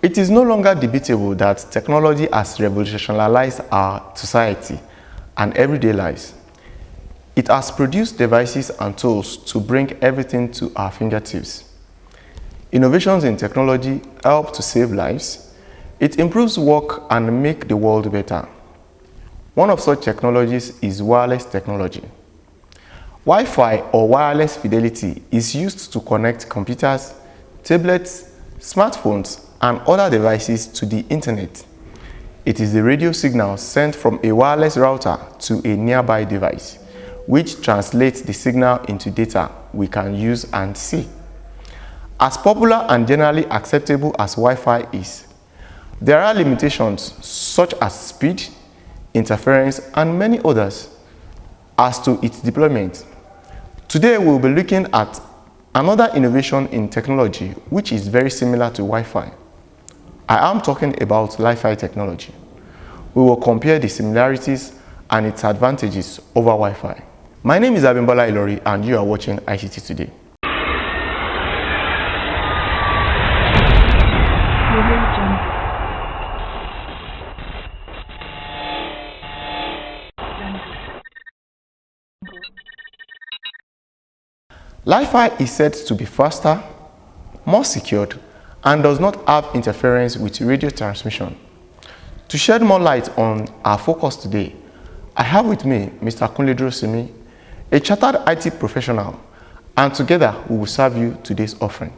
It is no longer debatable that technology has revolutionized our society and everyday lives. It has produced devices and tools to bring everything to our fingertips. Innovations in technology help to save lives. It improves work and makes the world better. One of such technologies is wireless technology. Wi-Fi or wireless fidelity is used to connect computers, tablets, smartphones, and other devices to the internet. It is the radio signal sent from a wireless router to a nearby device, which translates the signal into data we can use and see. As popular and generally acceptable as Wi-Fi is, there are limitations such as speed, interference, and many others as to its deployment. Today we'll be looking at another innovation in technology which is very similar to Wi-Fi. I am talking about Lifi technology. We will compare the similarities and its advantages over Wi-Fi. My name is Abimbola Ilori and you are watching ICT Today. Lifi is said to be faster, more secured, and does not have interference with radio transmission. To shed more light on our focus today, I have with me Mr. Kunle Drosimi, a chartered IT professional, and together we will serve you today's offering.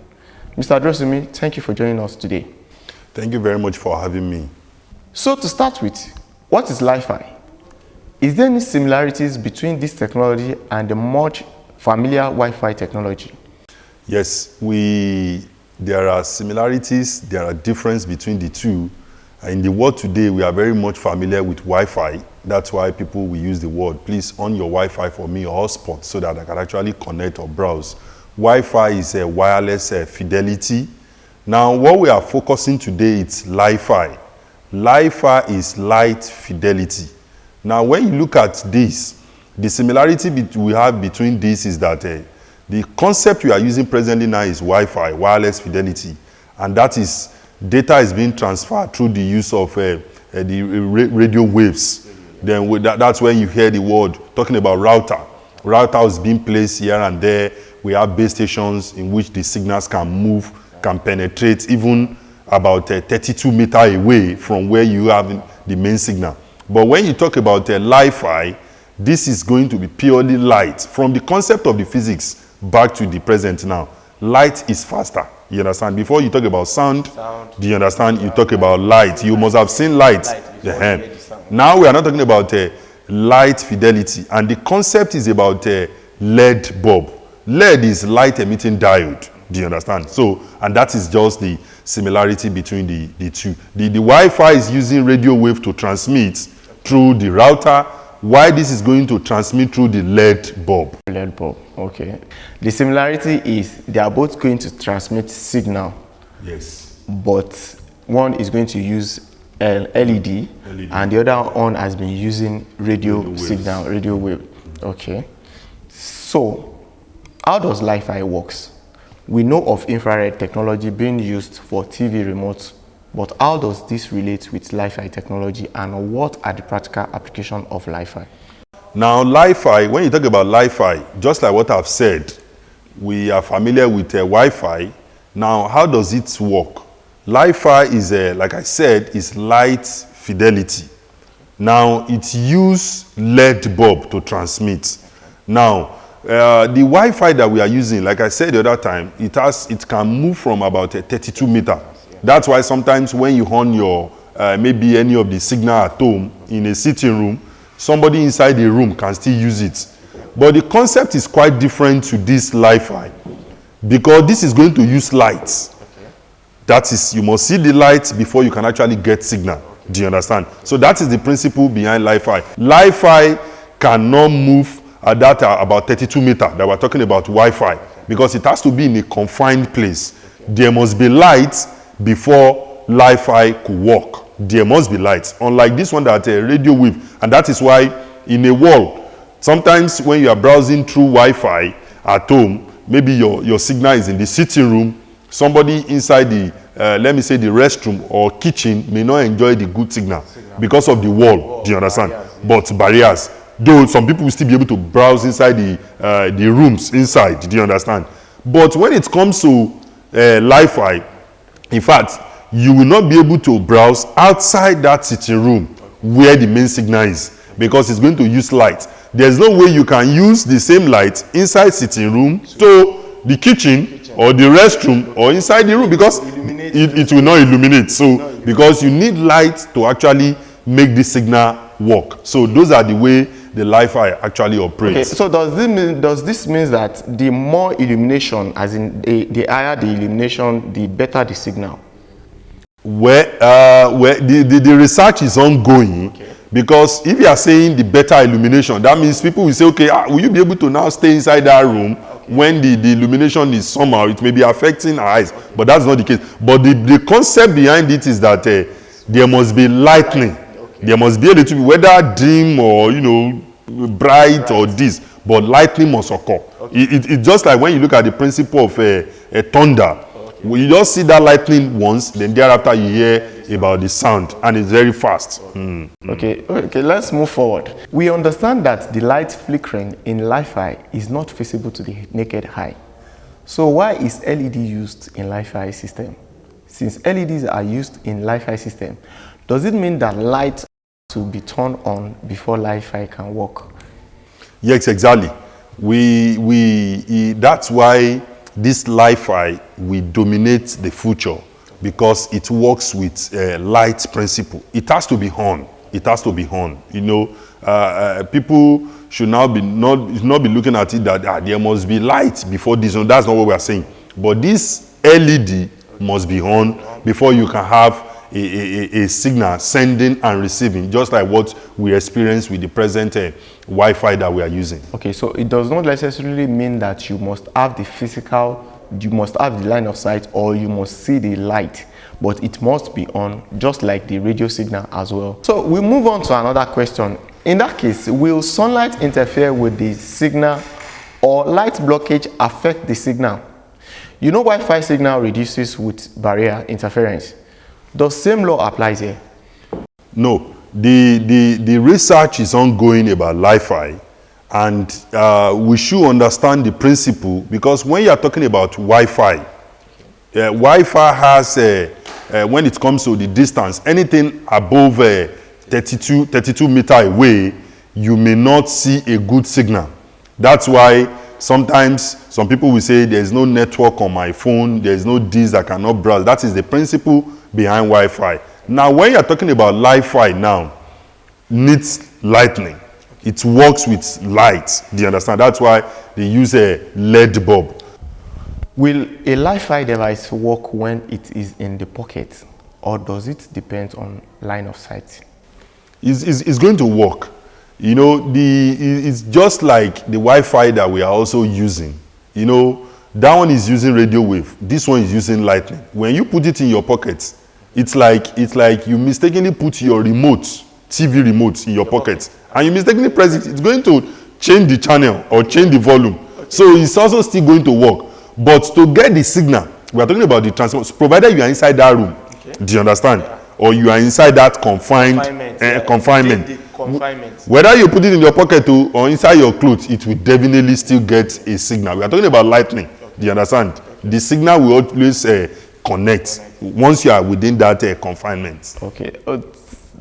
Mr. Drosimi, thank you for joining us today. Thank you very much for having me. So to start with, what is Lifi? Is there any similarities between this technology and the much familiar Wi-Fi technology? Yes, there are similarities, there are differences between the two. In the world today, we are very much familiar with Wi-Fi. That's why people will use the word, please on your Wi-Fi for me or hotspot so that I can actually connect or browse. Wi-Fi is a wireless fidelity. Now, what we are focusing today is Lifi. Lifi is light fidelity. Now, when you look at this, the similarity we have between this is that the concept we are using presently now is Wi-Fi, wireless fidelity, and that is data is being transferred through the use of the radio waves. Then that's when you hear the word talking about router. Router is being placed here and there. We have base stations in which the signals can move, can penetrate even about 32 meters away from where you have the main signal. But when you talk about Lifi, this is going to be purely light. From the concept of the physics back to the present now, light is faster. You understand? Before you talk about sound, do you understand? You talk about light. You must have seen light. Now we are not talking about light fidelity. And the concept is about LED bulb. LED is light emitting diode. Do you understand? So, and that is just the similarity between the two. The Wi-Fi is using radio wave to transmit through the router, why this is going to transmit through the LED bulb. LED bulb, okay. The similarity is they are both going to transmit signal. Yes. But one is going to use LED, and the other one has been using radio signal, radio wave. Okay. So, how does Lifi works? We know of infrared technology being used for TV remotes, but how does this relate with Lifi technology and what are the practical applications of Lifi? Now Lifi, when you talk about Lifi, just like what I've said, we are familiar with Wi-Fi. Now how does it work? Lifi is, like I said, is light fidelity. Now it uses LED bulb to transmit. Now the Wi-Fi that we are using, like I said the other time, it can move from about 32 meters. That's why sometimes when you on your maybe any of the signal at home in a sitting room, somebody inside the room can still use it. But the concept is quite different to this Lifi because this is going to use lights. Okay. That is, you must see the light before you can actually get signal. Okay. Do you understand? So that is the principle behind Lifi. Lifi cannot move at that about 32 meters that we're talking about Wi-Fi because it has to be in a confined place. Okay. There must be light before Lifi could work. There must be lights. Unlike this one that radio wave, and that is why in a wall, sometimes when you are browsing through Wi-Fi at home, maybe your signal is in the sitting room Somebody inside the, let me say the restroom or kitchen may not enjoy the good signal because of the wall, do you understand? But barriers. Though some people will still be able to browse inside the rooms inside, do you understand? But when it comes to Li-Fi, in fact, you will not be able to browse outside that sitting room where the main signal is, because it's going to use light. There's no way you can use the same light inside sitting room to the kitchen or the restroom or inside the room, because it will not illuminate. So because you need light to actually make the signal work. So those are the way the Li-Fi actually operates. Okay, so does this mean that the more illumination, as in the higher the illumination, the better the signal? Where the research is ongoing, because if you are saying the better illumination, that means people will say, okay, will you be able to now stay inside that room when the illumination is somehow, it may be affecting our eyes, but that's not the case. But the concept behind it is that there must be lightning. There must be a little bit, whether dim or, you know, bright or this, but lightning must occur. It's just like when you look at the principle of a thunder. You just see that lightning once, then thereafter you hear about the sound, and it's very fast. Okay, let's move forward. We understand that the light flickering in Li-Fi is not visible to the naked eye. So why is LED used in Li-Fi system? Since LEDs are used in Li-Fi system, does it mean that light to be turned on before Li-Fi can work? Yes, exactly. That's why this Li-Fi will dominate the future, because it works with light principle. It has to be on. It has to be on. You know, people should now not be looking at it that there must be light before this. No, that's not what we are saying. But this LED must be on before you can have a signal sending and receiving, just like what we experience with the present Wi-Fi that we are using. Okay, so it does not necessarily mean that you must have the physical, you must have the line of sight, or you must see the light, but it must be on, just like the radio signal as well. So we move on to another question. In that case, will sunlight interfere with the signal, or light blockage affect the signal? You know, Wi-Fi signal reduces with barrier interference. The same law applies here? No, the research is ongoing about Li-Fi, and we should understand the principle, because when you are talking about Wi-Fi, Wi-Fi has, when it comes to the distance, anything above 32 meters away, you may not see a good signal. That's why sometimes some people will say there's no network on my phone, there's no this, I cannot browse. That is the principle behind Wi-Fi. Now, when you're talking about Li-Fi now, needs lightning. It works with light. Do you understand? That's why they use a LED bulb. Will a Li-Fi device work when it is in the pocket, or does it depend on line of sight? It's going to work. You know, it's just like the Wi-Fi that we are also using. You know, that one is using radio wave. This one is using lightning. When you put it in your pocket, it's like you mistakenly put your remote, TV remote in your pocket, and you mistakenly press it. It's going to change the channel or change the volume. So it's also still going to work. But to get the signal, we are talking about the transformer, provided you are inside that room. Okay. Do you understand? Yeah. Or you are inside that confinement. Whether you put it in your pocket or inside your clothes, it will definitely still get a signal. We are talking about lightning. Okay. Do you understand? Okay. The signal will always connect once you are within that confinement. Okay,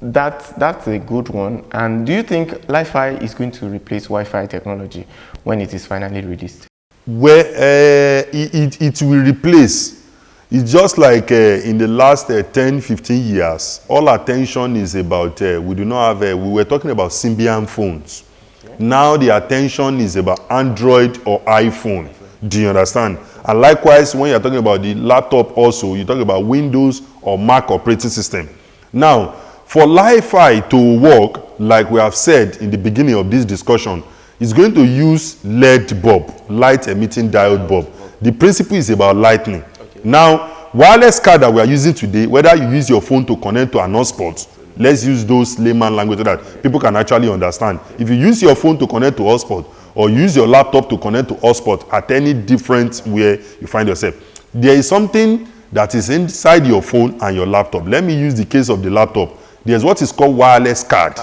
that's a good one. And do you think Li-Fi is going to replace Wi-Fi technology when it is finally released? Where it will replace. It's just like in the last 10-15 years, all attention is about, we were talking about Symbian phones. Okay. Now the attention is about Android or iPhone. Do you understand? And likewise, when you're talking about the laptop also, you talk about Windows or Mac operating system. Now, for Li-Fi to work, like we have said in the beginning of this discussion, it's going to use LED bulb, light emitting diode bulb. The principle is about lightning. Okay. Now, wireless card that we are using today, whether you use your phone to connect to an hotspot, let's use those layman language so that people can actually understand. If you use your phone to connect to hotspot, or use your laptop to connect to hotspot at any different where you find yourself, there is something that is inside your phone and your laptop. Let me use the case of the laptop. There's what is called wireless card.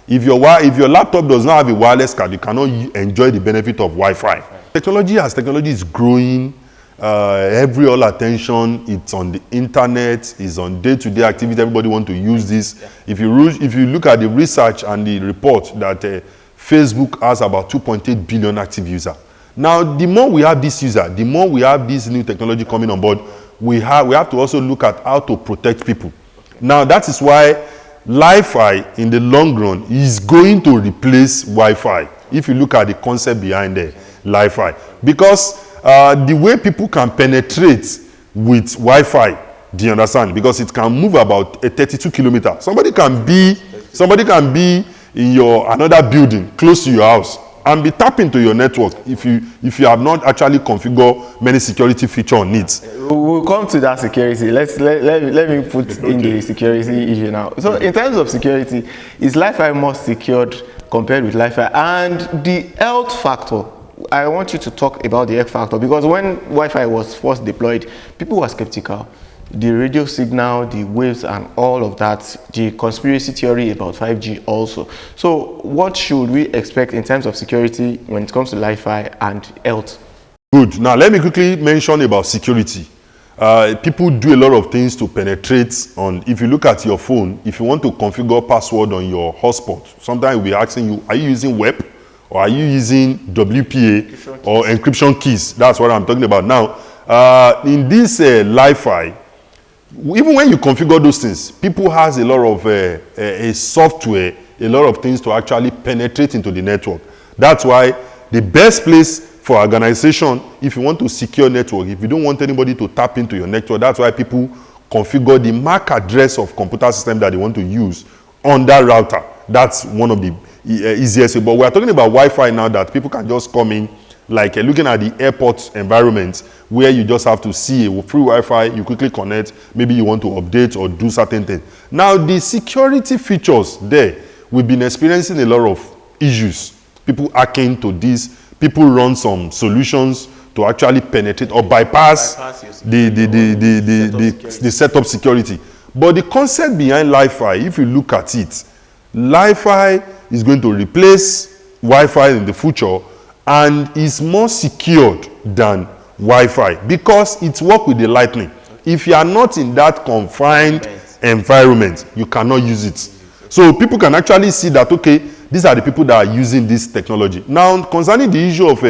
If your laptop does not have a wireless card, you cannot enjoy the benefit of Wi-Fi. Technology is growing, every all attention, it's on the internet, it's on day-to-day activity. Everybody want to use this. Yeah. If you look at the research and the report that Facebook has about 2.8 billion active users. Now, the more we have this user, the more we have this new technology coming on board, we have to also look at how to protect people. Now, that is why Lifi in the long run is going to replace Wi-Fi. If you look at the concept behind the Lifi, because the way people can penetrate with Wi-Fi, do you understand? Because it can move about 32 kilometers. Somebody can be in another building close to your house and be tapping into your network if you have not actually configured many security feature on it. We'll come to that security. Let me put in the security issue now. So in terms of security, is Lifi more secured compared with Lifi? And the health factor, I want you to talk about the health factor, because when Wi-Fi was first deployed, people were skeptical. The radio signal, the waves and all of that, the conspiracy theory about 5G also. So what should we expect in terms of security when it comes to Lifi and health? Good. Now let me quickly mention about security. People do a lot of things to penetrate on. If you look at your phone, if you want to configure password on your hotspot, sometimes we'll be asking you, are you using web or are you using WPA or encryption keys? That's what I'm talking about now. In this Lifi, even when you configure those things, people has a lot of a software, a lot of things to actually penetrate into the network. That's why the best place for organization, if you want to secure network, if you don't want anybody to tap into your network, that's why people configure the MAC address of computer system that they want to use on that router. That's one of the easiest way. But we are talking about Wi-Fi now that people can just come in, like looking at the airport environment where you just have to see a free Wi-Fi, you quickly connect, maybe you want to update or do certain things. Now, the security features there, we've been experiencing a lot of issues. People hacking to this, people run some solutions to actually penetrate or bypass the setup security. But the concept behind Lifi, if you look at it, Lifi is going to replace Wi-Fi in the future and is more secured than Wi-Fi because it works with the lightning. If you are not in that confined environment, you cannot use it. So people can actually see that, okay, these are the people that are using this technology. Now, concerning the issue of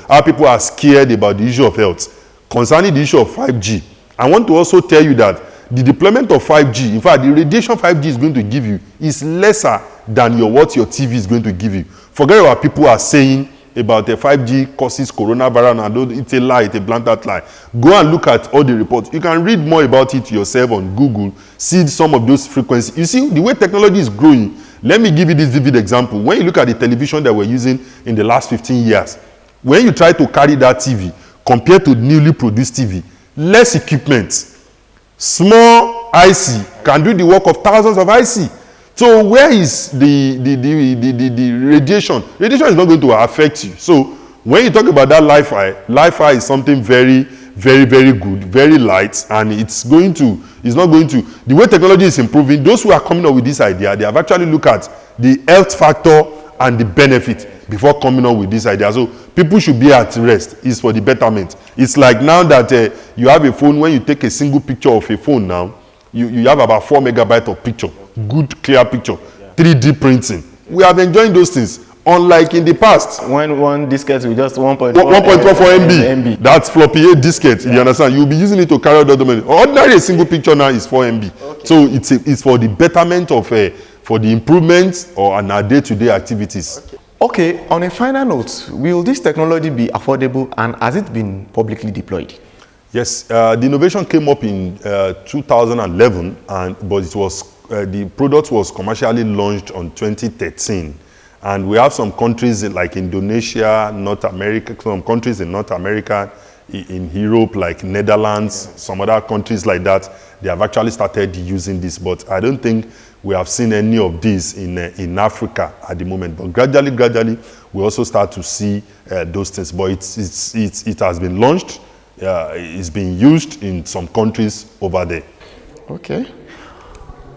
how people are scared about the issue of health, concerning the issue of 5G, I want to also tell you that the deployment of 5G, in fact, the radiation 5G is going to give you is lesser than what your TV is going to give you. Forget what people are saying about the 5G causes coronavirus, and it's a lie, it's a blatant lie. Go and look at all the reports. You can read more about it yourself on Google, see some of those frequencies. You see, the way technology is growing, let me give you this vivid example. When you look at the television that we're using in the last 15 years, when you try to carry that TV compared to newly produced TV, less equipment, small IC can do the work of thousands of IC. So where is the radiation? Radiation is not going to affect you. So when you talk about that Lifi is something very, very, very good, very light, and it's not going to, the way technology is improving, those who are coming up with this idea, they have actually looked at the health factor and the benefit before coming up with this idea. So people should be at rest. It's for the betterment. It's like now that you have a phone, when you take a single picture of a phone now, you have about 4 megabytes of picture. Good, clear picture. 3D printing. We have enjoying those things. Unlike in the past. When one diskette with just 1.44 MB. That's floppy A diskette. Yeah. You understand? You'll be using it to carry out document. Ordinary a single picture now is 4 MB. Okay. So it's for the betterment of for the improvements or on our day-to-day activities. Okay, on a final note, will this technology be affordable and has it been publicly deployed? Yes, the innovation came up in 2011, but it was the product was commercially launched on 2013. And we have some countries like Indonesia, North America, some countries in North America, in Europe, like Netherlands, some other countries like that, they have actually started using this. But I don't think we have seen any of this in Africa at the moment. But gradually, we also start to see those things. But it has been launched. is being used in some countries over there. Okay.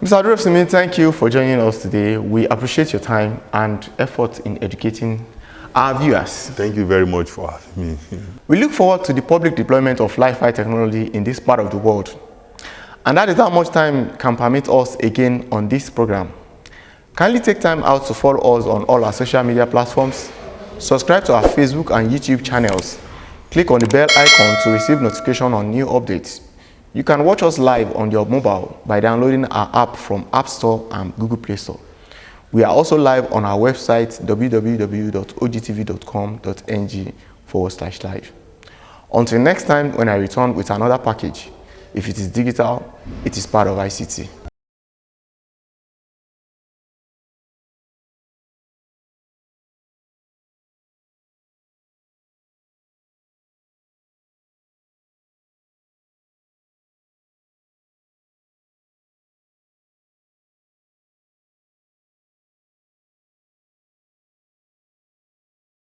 Mr. Adurosimi, thank you for joining us today. We appreciate your time and effort in educating our viewers. Thank you very much for having me. We look forward to the public deployment of Lifi technology in this part of the world. And that is how much time can permit us again on this program. Kindly take time out to follow us on all our social media platforms, subscribe to our Facebook and YouTube channels, click on the bell icon to receive notification on new updates. You can watch us live on your mobile by downloading our app from App Store and Google Play Store. We are also live on our website www.ogtv.com.ng/live. Until next time when I return with another package, if it is digital, it is part of ICT.